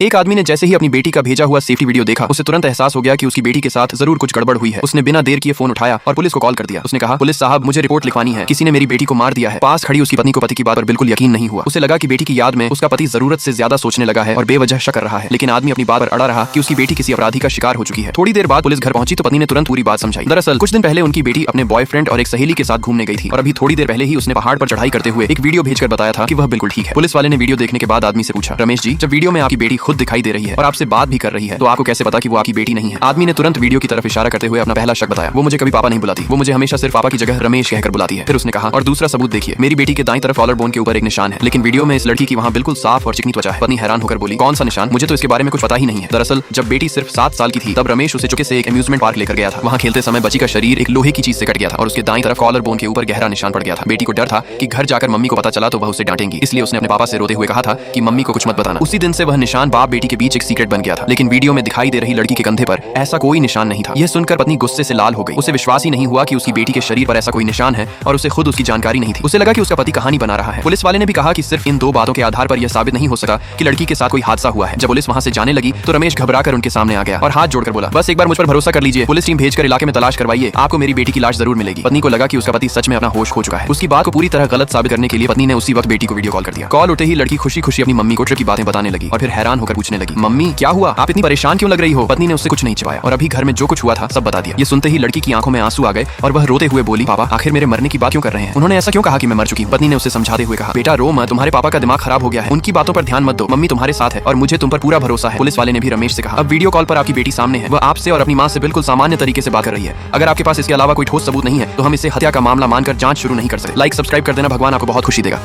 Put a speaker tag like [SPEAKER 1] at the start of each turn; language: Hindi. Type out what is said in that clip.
[SPEAKER 1] एक आदमी ने जैसे ही अपनी बेटी का भेजा हुआ सेफ्टी वीडियो देखा, उसे तुरंत एहसास हो गया कि उसकी बेटी के साथ जरूर कुछ गड़बड़ हुई है। उसने बिना देर किए फोन उठाया और पुलिस को कॉल कर दिया। उसने कहा, पुलिस साहब, मुझे रिपोर्ट लिखवानी है, किसी ने मेरी बेटी को मार दिया है। पास खड़ी उसकी पत्नी को पति की बात पर बिल्कुल यकीन नहीं हुआ। उसे लगा कि बेटी की याद में उसका पति जरूरत से ज्यादा सोचने लगा है और बेवजह शक कर रहा है। लेकिन आदमी अपनी बात पर अड़ा रहा कि उसकी बेटी किसी अपराधी का शिकार हो चुकी है। थोड़ी देर बाद पुलिस घर पहुंची तो पत्नी ने तुरंत पूरी बात समझाई। दरअसल कुछ दिन पहले उनकी बेटी अपने बॉयफ्रेंड और एक सहेली के साथ घूमने गई थी और अभी थोड़ी देर पहले ही उसने पहाड़ पर चढ़ाई करते हुए एक वीडियो भेजकर बताया था कि वह बिल्कुल ठीक है। पुलिस वाले ने वीडियो देखने के बाद आदमी से पूछा, रमेश जी, जब वीडियो में आपकी बेटी खुद दिखाई दे रही है और आपसे बात भी कर रही है तो आपको कैसे पता कि वो आपकी बेटी नहीं है? आदमी ने तुरंत वीडियो की तरफ इशारा करते हुए अपना पहला शक बताया। वो मुझे कभी पापा नहीं बुलाती, वो मुझे हमेशा सिर्फ पापा की जगह रमेश कहकर बुलाती है। फिर उसने कहा, और दूसरा सबूत देखिए, मेरी बेटी के दाईं तरफ कॉलर बोन के ऊपर एक निशान है, लेकिन वीडियो में इस लड़की की वहाँ बिल्कुल साफ और चिकनी त्वचा है। पत्नी हैरान होकर बोली, कौन सा निशान? मुझे तो इसके बारे में कुछ पता ही नहीं है। दरअसल जब बेटी सिर्फ 7 साल की थी तब रमेश उसे चुपके से एक अम्यूजमेंट पार्क लेकर गया था। वहाँ खेलते समय बच्ची का शरीर एक लोहे की चीज से कट गया था और उसके दाईं तरफ कॉलर बोन के ऊपर गहरा निशान पड़ गया था। बेटी को डर था कि घर जाकर मम्मी को पता चला तो वह उसे डांटेंगी, इसलिए उसने अपने पापा से रोते हुए कहा था कि मम्मी को कुछ मत बताना। उसी दिन से वह निशान बाप बेटी के बीच एक सीक्रेट बन गया था। लेकिन वीडियो में दिखाई दे रही लड़की के कंधे पर ऐसा कोई निशान नहीं था। यह सुनकर पत्नी गुस्से से लाल हो गई। उसे विश्वास ही नहीं हुआ कि उसकी बेटी के शरीर पर ऐसा कोई निशान है और उसे खुद उसकी जानकारी नहीं थी। उसे लगा कि उसका पति कहानी बना रहा है। पुलिस वाले ने भी कहा कि सिर्फ इन 2 बातों के आधार पर यह साबित नहीं हो सका कि लड़की के साथ कोई हादसा हुआ है। जब पुलिस वहां से जाने लगी तो रमेश घबराकर उनके सामने आ गया और हाथ जोड़कर बोला, बस एक बार मुझ पर भरोसा कर लीजिए, पुलिस टीम भेजकर इलाके में तलाश करवाइए, आपको मेरी बेटी की लाश जरूर मिलेगी। पत्नी को लगा कि उसका पति सच में अपना होश खो चुका है। उसकी बात को पूरी तरह गलत साबित करने के लिए पत्नी ने उसी वक्त बेटी को वीडियो कॉल कर दिया। कॉल उठते ही लड़की खुशी खुशी अपनी मम्मी को ट्रिप की बातें बताने लगी और फिर हैरान होकर पूछने लगी, मम्मी क्या हुआ, आप इतनी परेशान क्यों लग रही हो? पत्नी ने उससे कुछ नहीं छिपाया और अभी घर में जो कुछ हुआ था सब बता दिया। ये सुनते ही लड़की की आंखों में आंसू आ गए और वह रोते हुए बोली, पापा आखिर मेरे मरने की बात क्यों कर रहे हैं? उन्होंने ऐसा क्यों कहा कि मैं मर चुकी हूँ? पत्नी ने उसे समझाते हुए कहा, बेटा रो मत, तुम्हारे पापा का दिमाग खराब हो गया है, उनकी बातों पर ध्यान मत दो, मम्मी तुम्हारे साथ है और मुझे तुम पर पूरा भरोसा है। पुलिस वाले ने भी रमेश से कहा, अब वीडियो कॉल पर आपकी बेटी सामने है, वह आपसे और अपनी माँ से बिल्कुल सामान्य तरीके से बात कर रही है। अगर आपके पास इसके अलावा कोई ठोस सबूत नहीं है तो हम इसे हत्या का मामला मानकर जांच शुरू नहीं कर सकते। लाइक सब्सक्राइब कर देना, भगवान आपको बहुत खुशी देगा।